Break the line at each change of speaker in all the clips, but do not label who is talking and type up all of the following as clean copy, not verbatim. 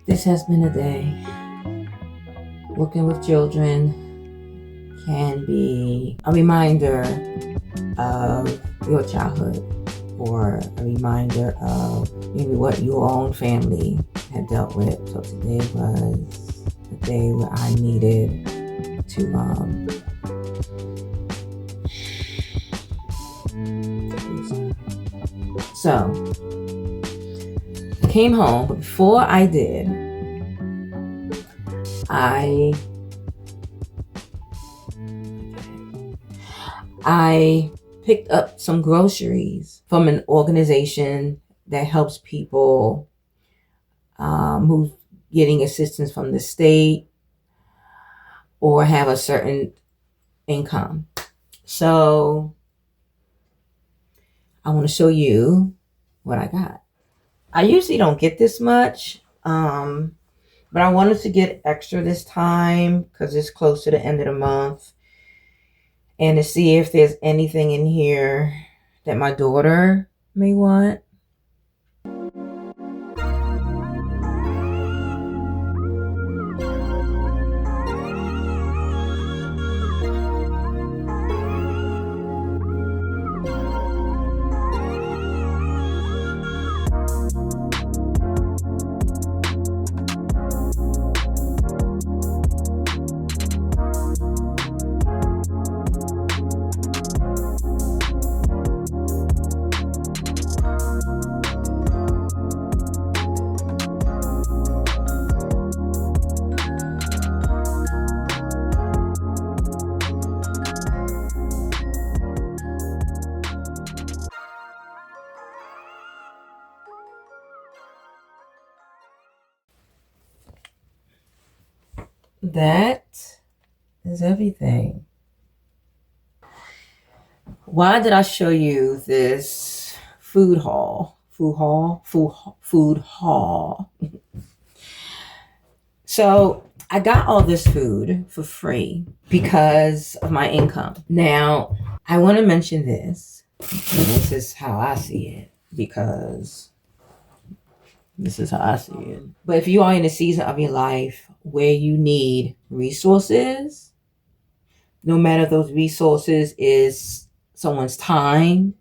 This has been a day. Working with children can be a reminder of your childhood or a reminder of maybe what your own family had dealt with. So today was a day where I needed to so I came home, but before I did, I picked up some groceries from an organization that helps people who's getting assistance from the state or have a certain income. So I want to show you what I got. I usually don't get this much, but I wanted to get extra this time because it's close to the end of the month, and to see if there's anything in here that my daughter may want. That is everything. Why did I show you this food haul? Food haul. So I got all this food for free because of my income. Now, I want to mention this. This is how I see it, because this is how I see it. But if you are in a season of your life where you need resources, no matter if those resources is someone's time,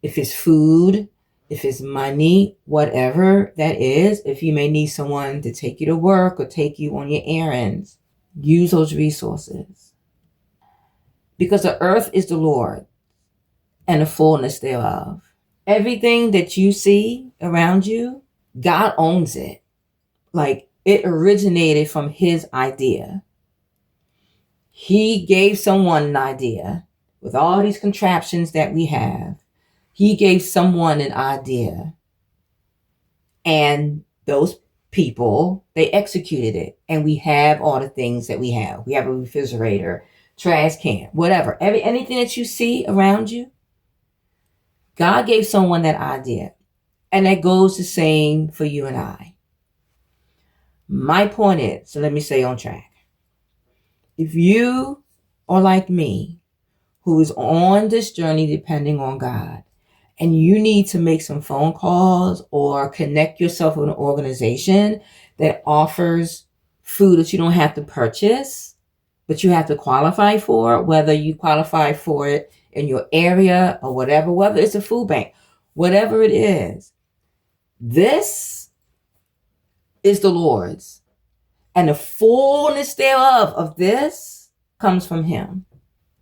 if it's food, if it's money, whatever that is, if you may need someone to take you to work or take you on your errands, use those resources. Because the earth is the Lord and the fullness thereof. Everything that you see around you, God owns it. Like, it originated from his idea. He gave someone an idea. With all these contraptions that we have, he gave someone an idea. And those people, they executed it. And we have all the things that we have. We have a refrigerator, trash can, whatever. Anything that you see around you, God gave someone that idea. And that goes the same for you and I. My point is, so let me stay on track. If you are like me, who is on this journey depending on God, and you need to make some phone calls or connect yourself with an organization that offers food that you don't have to purchase, but you have to qualify for, whether you qualify for it in your area or whatever, whether it's a food bank, whatever it is, this is the Lord's. And the fullness thereof of this comes from him.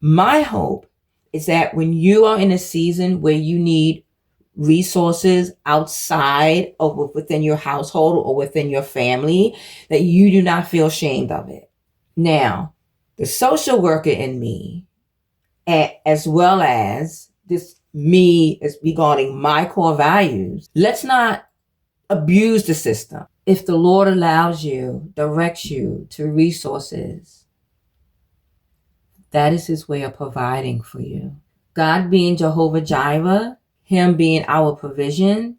My hope is that when you are in a season where you need resources outside of within your household or within your family, that you do not feel ashamed of it. Now, the social worker in me, as well as this me as regarding my core values, let's not abuse the system. If the Lord allows you, directs you to resources, that is his way of providing for you. God being Jehovah Jireh, him being our provision,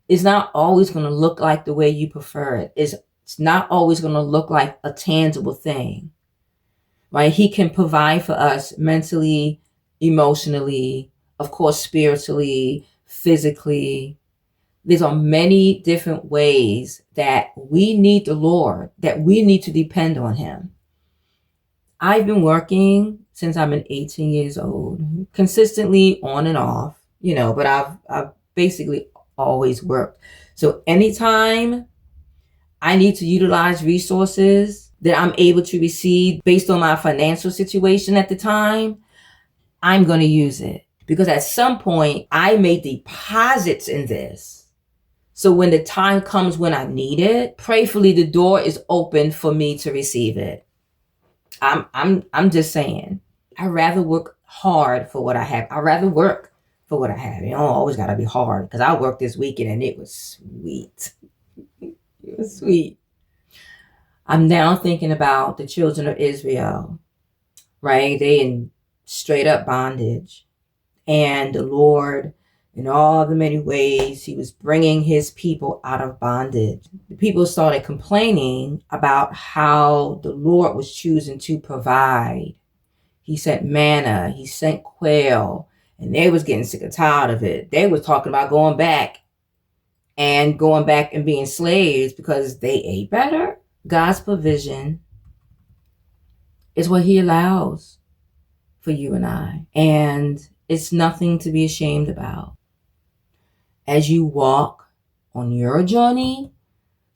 is not always going to look like the way you prefer it. It's not always going to look like a tangible thing, right? He can provide for us mentally, emotionally, of course, spiritually, physically, There's are many different ways that we need the Lord, that we need to depend on him. I've been working since I've been 18 years old, consistently on and off, but I've basically always worked. So anytime I need to utilize resources that I'm able to receive based on my financial situation at the time, I'm going to use it. Because at some point, I made deposits in this. So when the time comes when I need it, prayerfully the door is open for me to receive it. I'm just saying, I'd rather work hard for what I have. I'd rather work for what I have. Always got to be hard, because I worked this weekend and it was sweet. It was sweet. I'm now thinking about the children of Israel, right? They in straight up bondage. And the Lord, in all the many ways, he was bringing his people out of bondage. The people started complaining about how the Lord was choosing to provide. He sent manna, he sent quail, and they was getting sick and tired of it. They was talking about going back and being slaves because they ate better. God's provision is what he allows for you and I. And it's nothing to be ashamed about. As you walk on your journey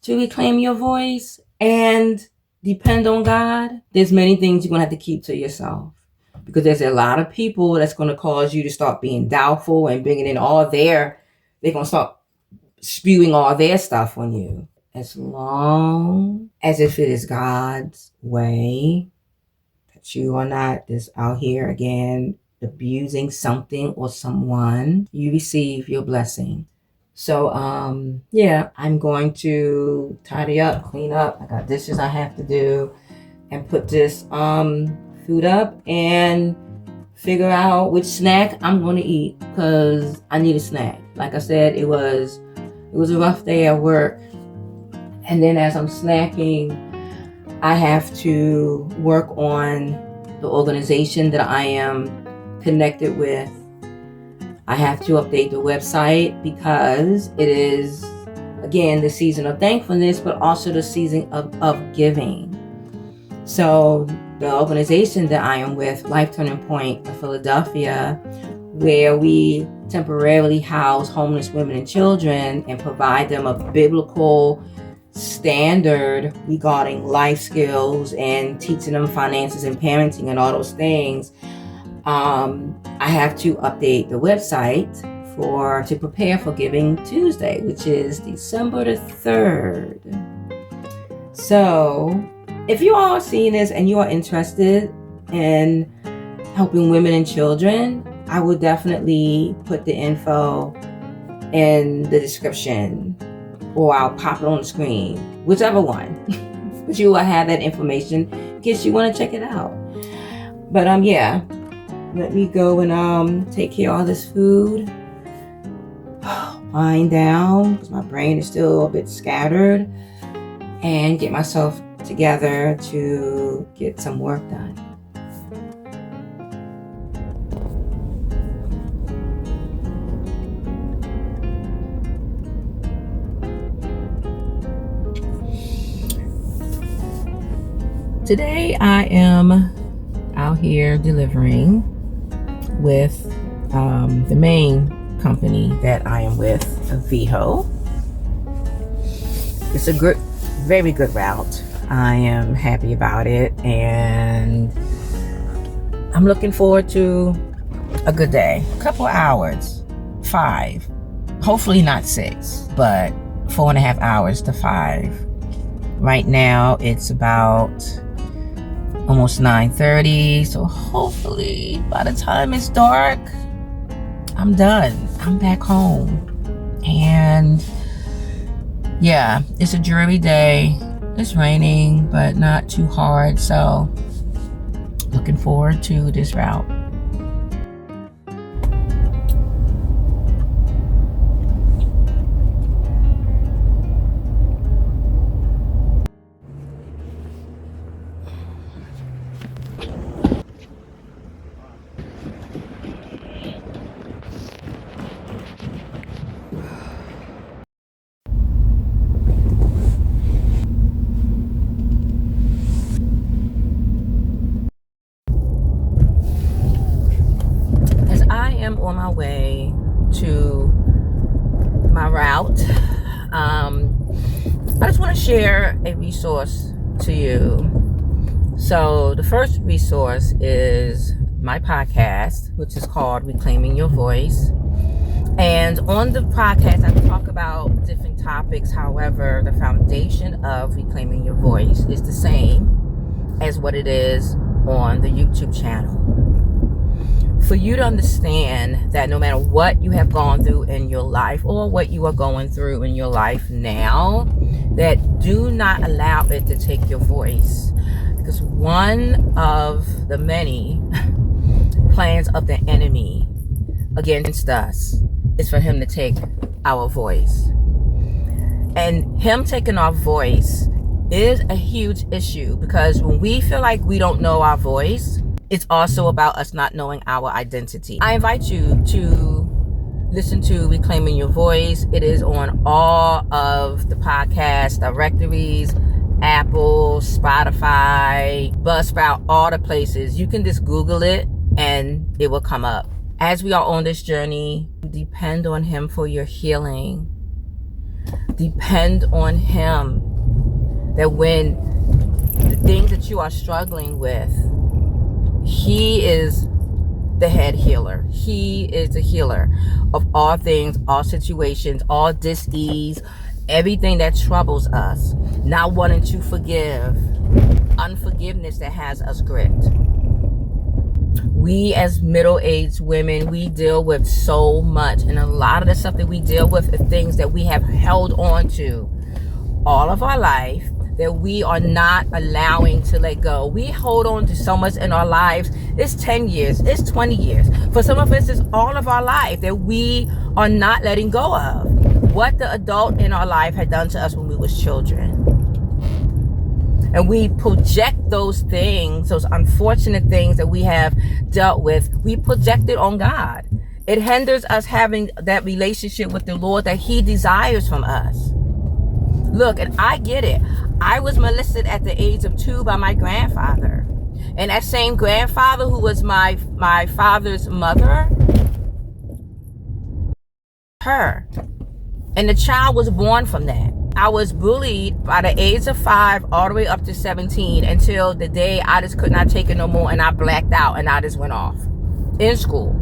to reclaim your voice and depend on God, there's many things you're going to have to keep to yourself. Because there's a lot of people that's going to cause you to start being doubtful and bringing in they're going to start spewing all their stuff on you. As long as if it is God's way, that you are not just out here again abusing something or someone, you receive your blessing. So I'm going to tidy up, clean up. I got dishes I have to do, and put this food up and figure out which snack I'm going to eat, because I need a snack. Like I said, it was a rough day at work, and then as I'm snacking, I have to work on the organization that I am connected with. I have to update the website because it is, again, the season of thankfulness, but also the season of giving. So the organization that I am with, Life Turning Point of Philadelphia, where we temporarily house homeless women and children and provide them a biblical standard regarding life skills and teaching them finances and parenting and all those things. I have to update the website to prepare for Giving Tuesday, which is December the 3rd. So if you are seeing this and you are interested in helping women and children, I will definitely put the info in the description, or I'll pop it on the screen, whichever one. But you will have that information in case you want to check it out. But let me go and take care of all this food. Wind down, because my brain is still a bit scattered, and get myself together to get some work done. Today I am out here delivering with the main company that I am with, Viho. It's a good, very good route. I am happy about it, and I'm looking forward to a good day. A couple hours, 5, hopefully not 6, but 4.5 hours to 5. Right now it's about almost 9:30, so hopefully by the time it's dark, I'm done. I'm back home. And it's a dreary day. It's raining, but not too hard, so looking forward to this route. on my way to my route. I just want to share a resource to you. So the first resource is my podcast, which is called Reclaiming Your Voice. And on the podcast, I talk about different topics. However, the foundation of Reclaiming Your Voice is the same as what it is on the YouTube channel. For you to understand that no matter what you have gone through in your life or what you are going through in your life now, that do not allow it to take your voice. Because one of the many plans of the enemy against us is for him to take our voice. And him taking our voice is a huge issue, because when we feel like we don't know our voice, it's also about us not knowing our identity. I invite you to listen to Reclaiming Your Voice. It is on all of the podcast directories, Apple, Spotify, Buzzsprout, all the places. You can just Google it and it will come up. As we are on this journey, depend on him for your healing. Depend on him, that when the things that you are struggling with, he is the head healer. He is the healer of all things, all situations, all dis-ease, everything that troubles us, not wanting to forgive, unforgiveness that has us gripped. We as middle-aged women, we deal with so much, and a lot of the stuff that we deal with are things that we have held on to all of our life, that we are not allowing to let go. We hold on to so much in our lives. It's 10 years, it's 20 years. For some of us, it's all of our life that we are not letting go of. What the adult in our life had done to us when we was children. And we project those things, those unfortunate things that we have dealt with, we project it on God. It hinders us having that relationship with the Lord that he desires from us. Look, and I get it. I was molested at the age of 2 by my grandfather. And that same grandfather who was my father's mother, her. And the child was born from that. I was bullied by the age of 5 all the way up to 17 until the day I just could not take it no more, and I blacked out and I just went off. In school,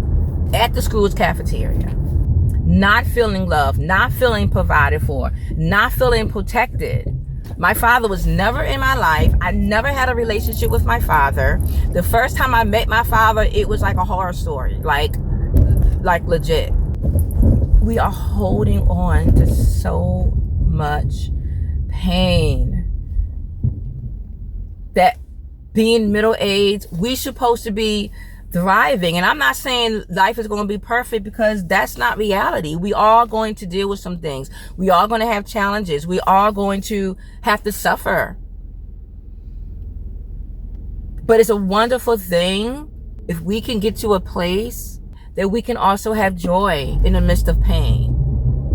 at the school's cafeteria. Not feeling loved, not feeling provided for, not feeling protected. My father was never in my life. I never had a relationship with my father. The first time I met my father, it was like a horror story, like legit. We are holding on to so much pain that being middle-aged, we supposed to be thriving. And I'm not saying life is going to be perfect, because that's not reality. We are going to deal with some things. We are going to have challenges. We are going to have to suffer. But it's a wonderful thing if we can get to a place that we can also have joy in the midst of pain.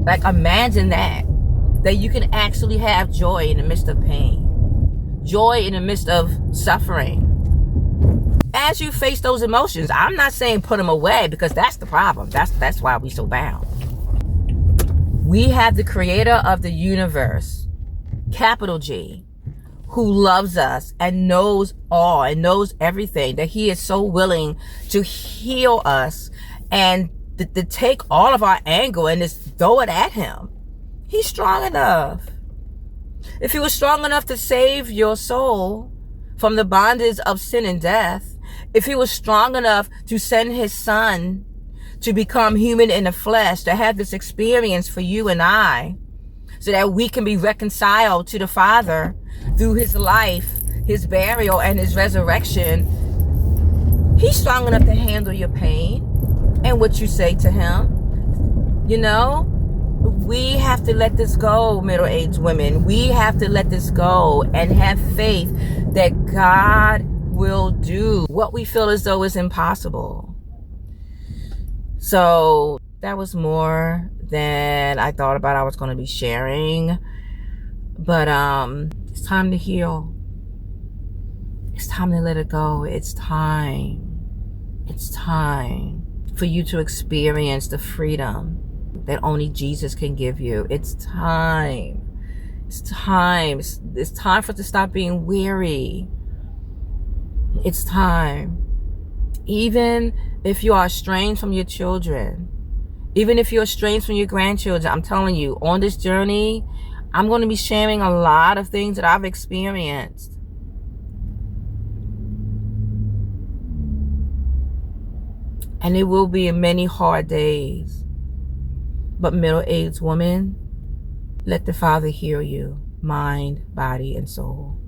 Like, imagine that you can actually have joy in the midst of pain. Joy in the midst of suffering. As you face those emotions, I'm not saying put them away, because that's the problem. That's why we so bound. We have the creator of the universe, capital G, who loves us and knows all and knows everything, that he is so willing to heal us and to take all of our anger and just throw it at him. He's strong enough. If he was strong enough to save your soul from the bondage of sin and death, if he was strong enough to send his son to become human in the flesh, to have this experience for you and I, so that we can be reconciled to the Father through his life, his burial, and his resurrection, he's strong enough to handle your pain and what you say to him. You know, we have to let this go, middle-aged women. We have to let this go and have faith that God will do what we feel as though is impossible. So that was more than I thought about I was going to be sharing. But it's time to heal. It's time to let it go. It's time. It's time for you to experience the freedom that only Jesus can give you. It's time. It's time. It's time for us to stop being weary. It's time. Even if you are estranged from your children, even if you're estranged from your grandchildren, I'm telling you, on this journey, I'm going to be sharing a lot of things that I've experienced. And it will be many hard days. But middle-aged woman, let the Father heal you, mind, body, and soul.